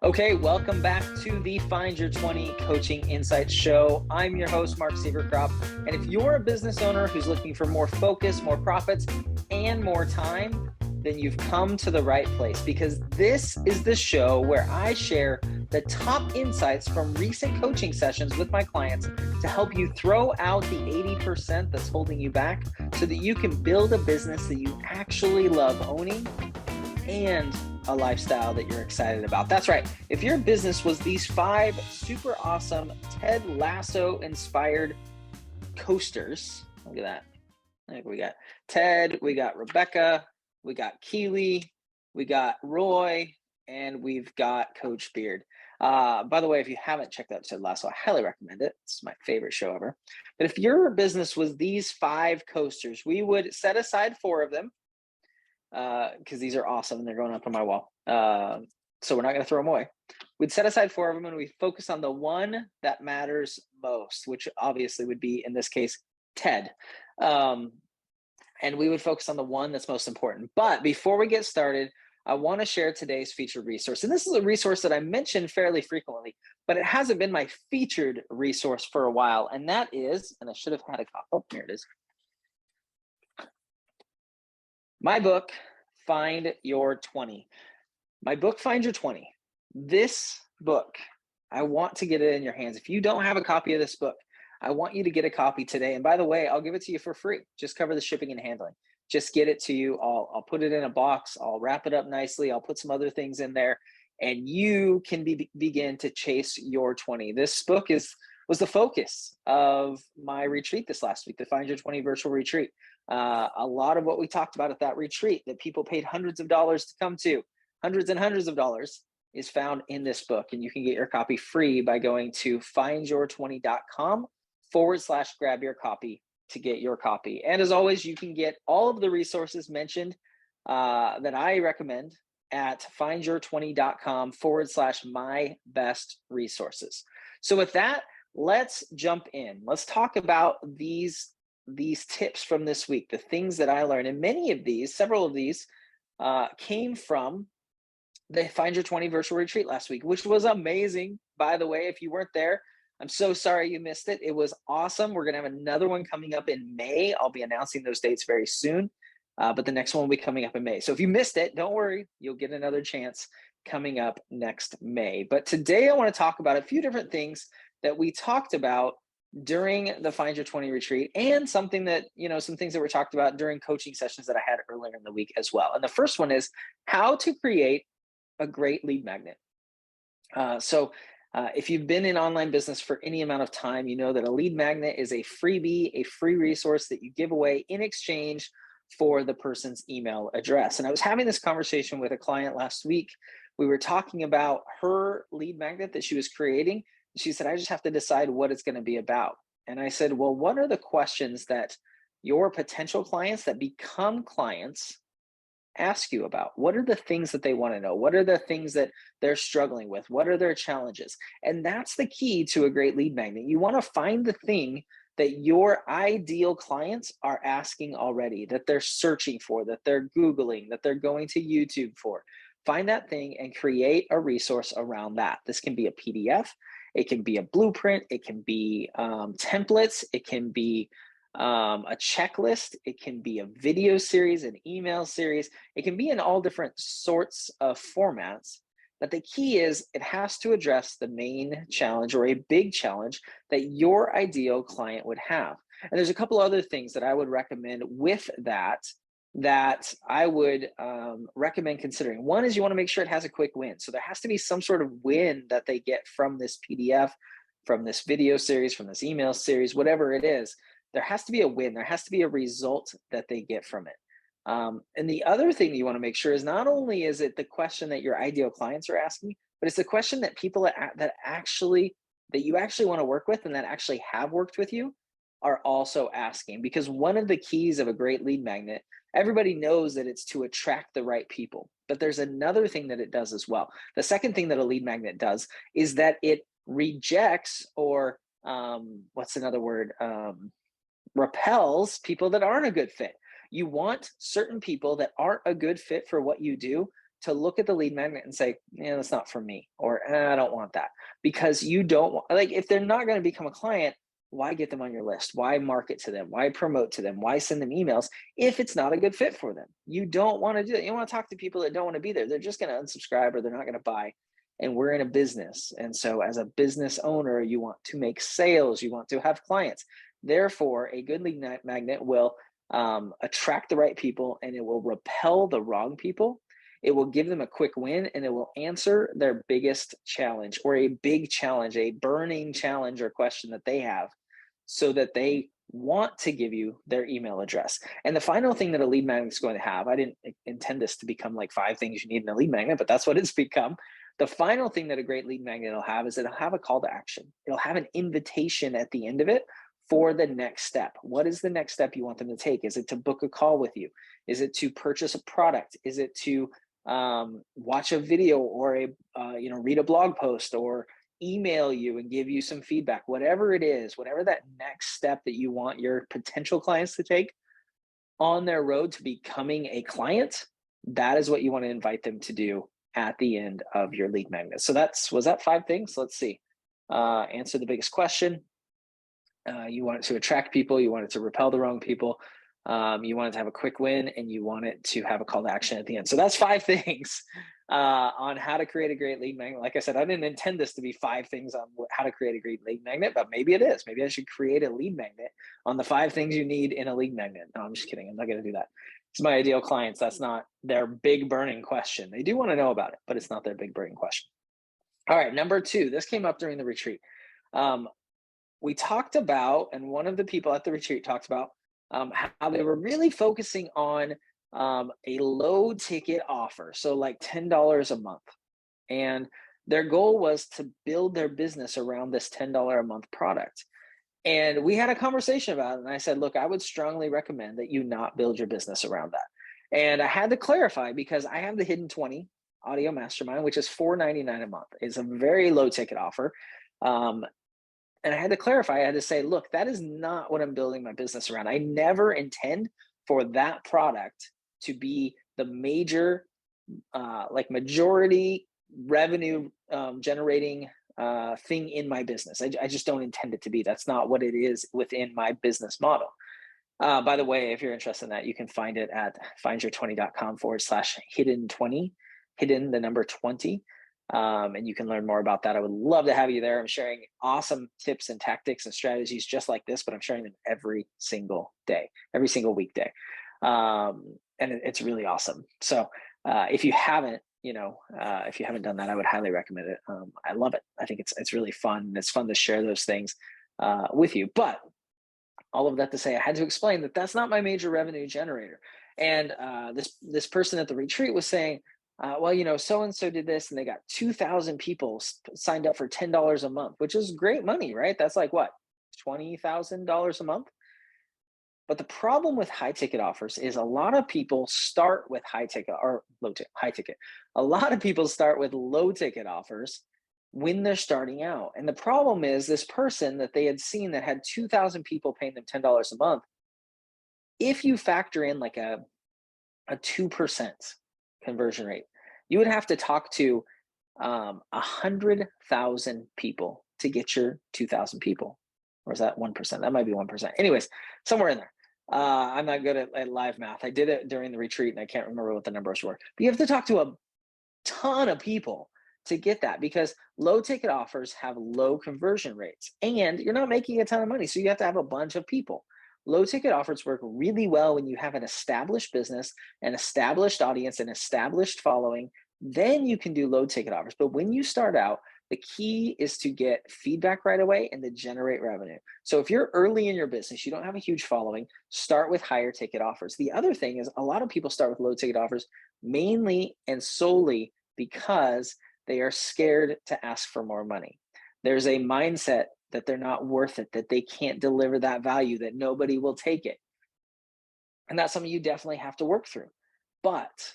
Okay, welcome back to the Find Your 20 Coaching Insights Show. I'm your host, Mark Siegerkrop. And if you're a business owner who's looking for more focus, more profits, and more time, then you've come to the right place, because this is the show where I share the top insights from recent coaching sessions with my clients to help you throw out the 80% that's holding you back so that you can build a business that you actually love owning and a lifestyle that you're excited about. That's right. If your business was these 5 super awesome Ted Lasso inspired coasters, look at that. I think we got Ted, we got Rebecca, we got Keely, we got Roy, and we've got Coach Beard. By the way, if you haven't checked out Ted Lasso, I highly recommend it. It's my favorite show ever. But if your business was these 5 coasters, we would set aside 4 of them, because these are awesome and they're going up on my wall. So we're not going to throw them away. We'd set aside 4 of them and we focus on the one that matters most, which obviously would be, in this case, Ted. And we would focus on the one that's most important. But before we get started, I want to share today's featured resource. And this is a resource that I mention fairly frequently, but it hasn't been my featured resource for a while. And that is, and I should have had a copy. Oh, here it is. My book, Find Your 20. My book, Find Your 20. This book, I want to get it in your hands. If you don't have a copy of this book, I want you to get a copy today. And by the way, I'll give it to you for free. Just cover the shipping and handling. Just get it to you. I'll put it in a box. I'll wrap it up nicely. I'll put some other things in there, and you can begin to chase your 20. This book was the focus of my retreat this last week, the Find Your 20 virtual retreat. A lot of what we talked about at that retreat that people paid hundreds of dollars to come to, hundreds and hundreds of dollars, is found in this book. And you can get your copy free by going to findyour20.com/grab your copy to get your copy. And as always, you can get all of the resources mentioned that I recommend at findyour20.com/my best resources. So with that, let's jump in. Let's talk about these tips from this week, the things that I learned. And several of these came from the Find Your 20 virtual retreat last week, which was amazing. By the way, if you weren't there, I'm so sorry you missed it. It was awesome. We're going to have another one coming up in May. I'll be announcing those dates very soon, but the next one will be coming up in May. So if you missed it, don't worry. You'll get another chance coming up next May. But today I want to talk about a few different things that we talked about during the Find Your 20 retreat, and some things that were talked about during coaching sessions that I had earlier in the week as well. And the first one is how to create a great lead magnet. If you've been in online business for any amount of time, you know that a lead magnet is a freebie, a free resource that you give away in exchange for the person's email address. And I was having this conversation with a client last week. We were talking about her lead magnet that she was creating. She said, I just have to decide what it's going to be about. And I said, well, what are the questions that your potential clients that become clients ask you about? What are the things that they want to know? What are the things that they're struggling with? What are their challenges? And that's the key to a great lead magnet. You want to find the thing that your ideal clients are asking already, that they're searching for, that they're Googling, that they're going to YouTube for. Find that thing and create a resource around that. This can be a PDF. It can be a blueprint. It can be templates. It can be a checklist. It can be a video series, an email series. It can be in all different sorts of formats. But the key is it has to address the main challenge or a big challenge that your ideal client would have. And there's a couple other things that I would recommend with that I would recommend considering. One is you want to make sure it has a quick win. So there has to be some sort of win that they get from this PDF, from this video series, from this email series, whatever it is. There has to be a win. There has to be a result that they get from it. And the other thing that you want to make sure is not only is it the question that your ideal clients are asking, but it's the question that people that you actually want to work with and that actually have worked with you are also asking. Because one of the keys of a great lead magnet, everybody knows that it's to attract the right people, but there's another thing that it does as well. The second thing that a lead magnet does is that it rejects or what's another word? Repels people that aren't a good fit. You want certain people that aren't a good fit for what you do to look at the lead magnet and say, yeah, that's not for me, or I don't want that. Because you don't want, like, if they're not going to become a client, why get them on your list? Why market to them? Why promote to them? Why send them emails if it's not a good fit for them? You don't want to do that. You want to talk to people that don't want to be there. They're just going to unsubscribe or they're not going to buy. And we're in a business. And so as a business owner, you want to make sales, you want to have clients. Therefore, a good lead magnet will attract the right people and it will repel the wrong people. It will give them a quick win and it will answer their biggest challenge or a big challenge, a burning challenge or question that they have, so that they want to give you their email address. And the final thing that a lead magnet is going to have, I didn't intend this to become like 5 things you need in a lead magnet, but that's what it's become. The final thing that a great lead magnet will have is it'll have a call to action. It'll have an invitation at the end of it for the next step. What is the next step you want them to take? Is it to book a call with you? Is it to purchase a product? Is it to watch a video or read a blog post or email you and give you some feedback? Whatever it is, whatever that next step that you want your potential clients to take on their road to becoming a client, that is what you want to invite them to do at the end of your lead magnet. So was that 5 things? Let's see. Answer the biggest question. You want it to attract people. You want it to repel the wrong people. You want it to have a quick win, and you want it to have a call to action at the end. So that's 5 things on how to create a great lead magnet. Like I said, I didn't intend this to be 5 things on how to create a great lead magnet, but maybe it is. Maybe I should create a lead magnet on the 5 things you need in a lead magnet. No, I'm just kidding. I'm not going to do that. It's my ideal clients. That's not their big burning question. They do want to know about it, but it's not their big burning question. All right, number 2. This came up during the retreat. We talked about, and one of the people at the retreat talked about how they were really focusing on a low ticket offer. So like $10 a month. And their goal was to build their business around this $10 a month product. And we had a conversation about it. And I said, look, I would strongly recommend that you not build your business around that. And I had to clarify because I have the Hidden 20 Audio Mastermind, which is $4.99 a month. It's a very low ticket offer. And I had to clarify, I had to say, look, that is not what I'm building my business around. I never intend for that product to be the major, majority revenue generating thing in my business. I just don't intend it to be. That's not what it is within my business model. By the way, if you're interested in that, you can find it at findyour20.com/hidden20, hidden the number 20. And you can learn more about that. I would love to have you there. I'm sharing awesome tips and tactics and strategies just like this, but I'm sharing them every single day, every single weekday. And it's really awesome. So if you haven't done that, I would highly recommend it. I love it. I think it's really fun. It's fun to share those things with you. But all of that to say, I had to explain that that's not my major revenue generator. And this person at the retreat was saying, so-and-so did this and they got 2,000 people signed up for $10 a month, which is great money, right? That's like what, $20,000 a month? But the problem with high ticket offers is a lot of people start with high ticket. A lot of people start with low ticket offers when they're starting out. And the problem is this person that they had seen that had 2,000 people paying them $10 a month, if you factor in like a 2% conversion rate, you would have to talk to 100,000 people to get your 2,000 people. Or is that 1%? That might be 1%. Anyways, somewhere in there. I'm not good at live math. I did it during the retreat and I can't remember what the numbers were. But you have to talk to a ton of people to get that, because low ticket offers have low conversion rates and you're not making a ton of money. So you have to have a bunch of people. Low ticket offers work really well when you have an established business, an established audience, an established following. Then you can do low ticket offers. But when you start out, the key is to get feedback right away and to generate revenue. So if you're early in your business, you don't have a huge following, start with higher ticket offers. The other thing is a lot of people start with low ticket offers mainly and solely because they are scared to ask for more money. There's a mindset that they're not worth it, that they can't deliver that value, that nobody will take it. And that's something you definitely have to work through. But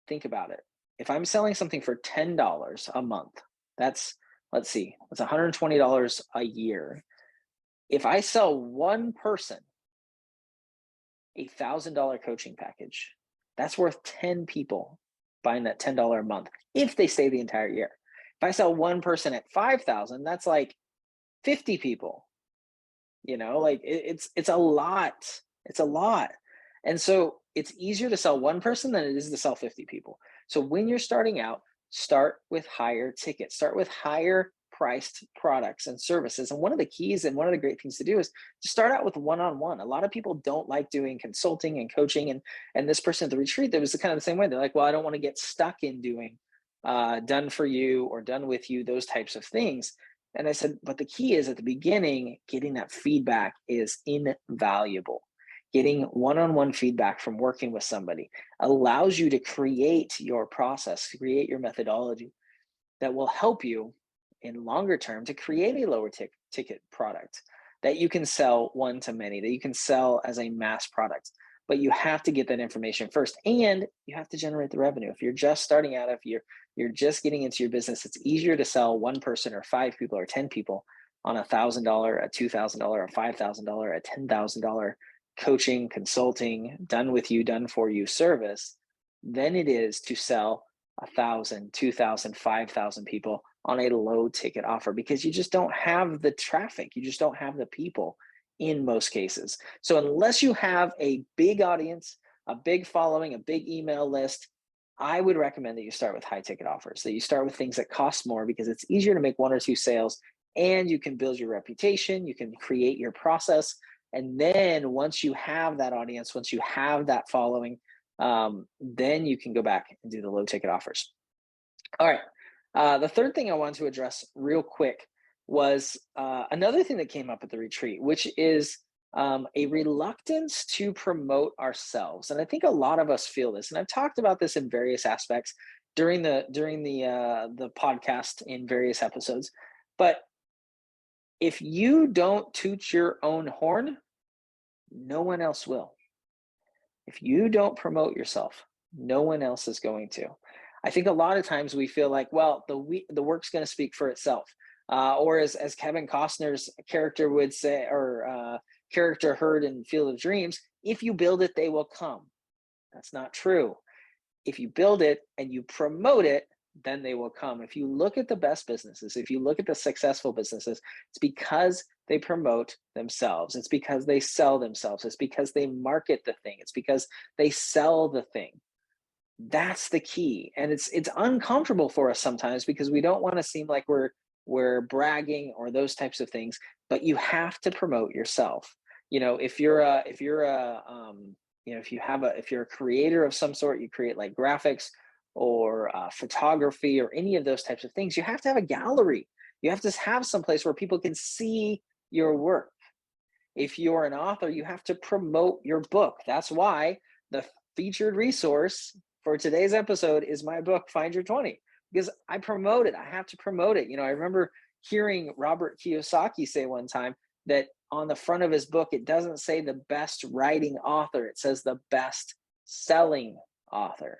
think about it. If I'm selling something for $10 a month, that's $120 a year. If I sell one person a $1,000 coaching package, that's worth 10 people buying that $10 a month if they stay the entire year. If I sell one person at 5,000, that's like 50 people. Like it's a lot. It's a lot. And so it's easier to sell one person than it is to sell 50 people. So when you're starting out, start with higher tickets, start with higher priced products and services. And one of the keys and one of the great things to do is to start out with one-on-one. A lot of people don't like doing consulting and coaching. And this person at the retreat, that was kind of the same way. They're like, well, I don't want to get stuck in doing done for you or done with you, those types of things. And I said, but the key is at the beginning, getting that feedback is invaluable. Getting one-on-one feedback from working with somebody allows you to create your process, create your methodology that will help you in longer term to create a lower ticket product that you can sell one to many, that you can sell as a mass product. But you have to get that information first, and you have to generate the revenue. If you're just starting out, if you're just getting into your business, it's easier to sell one person or 5 people or 10 people on $1,000, a $2,000, a $5,000, a $10,000 coaching, consulting, done with you, done for you service than it is to sell 1,000, 2,000, 5,000 people on a low ticket offer, because you just don't have the traffic. You just don't have the people in most cases. So unless you have a big audience, a big following, a big email list, I would recommend that you start with high ticket offers, that you start with things that cost more, because it's easier to make 1 or 2 sales and you can build your reputation, you can create your process. And then once you have that audience, once you have that following, then you can go back and do the low ticket offers. All right. The third thing I wanted to address real quick was another thing that came up at the retreat, which is a reluctance to promote ourselves. And I think a lot of us feel this, and I've talked about this in various aspects during the podcast in various episodes. But if you don't toot your own horn, no one else will. If you don't promote yourself, no one else is going to. I think a lot of times we feel like, well, the work's going to speak for itself. Or as Kevin Costner's character would say, or character heard in Field of Dreams, if you build it, they will come. That's not true. If you build it and you promote it, then they will come. If you look at the best businesses, if you look at the successful businesses, it's because they promote themselves. It's because they sell themselves. It's because they market the thing. It's because they sell the thing. That's the key. And it's uncomfortable for us sometimes because we don't want to seem like we're bragging or those types of things, but you have to promote yourself. If you're a creator of some sort, you create like graphics or photography or any of those types of things, you have to have a gallery. You have to have some place where people can see your work. If you're an author, you have to promote your book. That's why the featured resource for today's episode is my book, Find Your 20, because I promote it. I have to promote it. I remember hearing Robert Kiyosaki say one time that on the front of his book, it doesn't say the best writing author. It says the best selling author.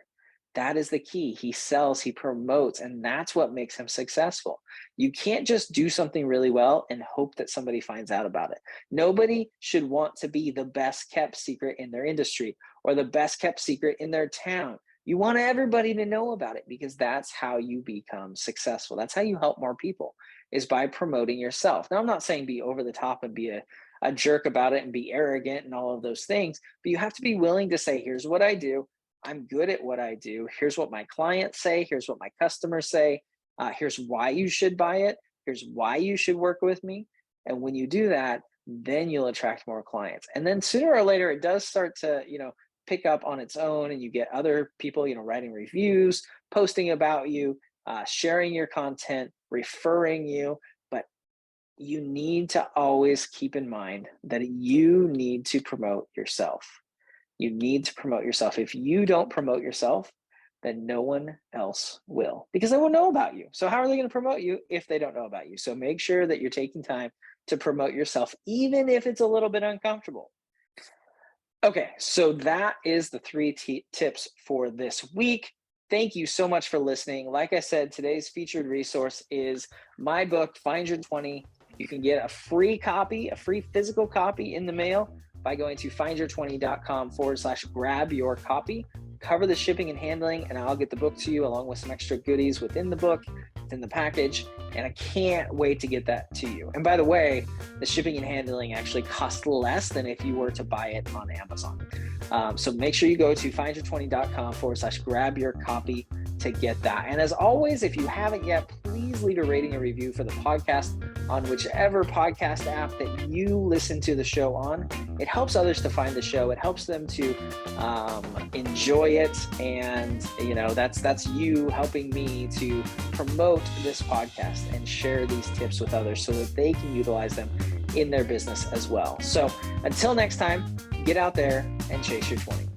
That is the key. He sells, he promotes, and that's what makes him successful. You can't just do something really well and hope that somebody finds out about it. Nobody should want to be the best kept secret in their industry or the best kept secret in their town. You want everybody to know about it because that's how you become successful. That's how you help more people, is by promoting yourself. Now, I'm not saying be over the top and be a jerk about it and be arrogant and all of those things, but you have to be willing to say, here's what I do. I'm good at what I do. Here's what my clients say. Here's what my customers say. Here's why you should buy it. Here's why you should work with me. And when you do that, then you'll attract more clients. And then sooner or later, it does start to, pick up on its own, and you get other people, writing reviews, posting about you, sharing your content, referring you. But you need to always keep in mind that you need to promote yourself. You need to promote yourself. If you don't promote yourself, then no one else will, because they won't know about you. So how are they going to promote you if they don't know about you? So make sure that you're taking time to promote yourself, even if it's a little bit uncomfortable. Okay, so that is the 3 tips for this week. Thank you so much for listening. Like I said, today's featured resource is my book, Find Your 20. You can get a free copy, a free physical copy in the mail by going to findyour20.com/grab your copy. cover the shipping and handling, and I'll get the book to you along with some extra goodies within the book, within the package. And I can't wait to get that to you. And by the way, the shipping and handling actually costs less than if you were to buy it on Amazon. So make sure you go to findyour20.com/grab your copy to get that. And as always, if you haven't yet, please leave a rating and review for the podcast on whichever podcast app that you listen to the show on. It helps others to find the show. It helps them to enjoy it. And that's you helping me to promote this podcast and share these tips with others so that they can utilize them in their business as well. So until next time, get out there and chase your 20.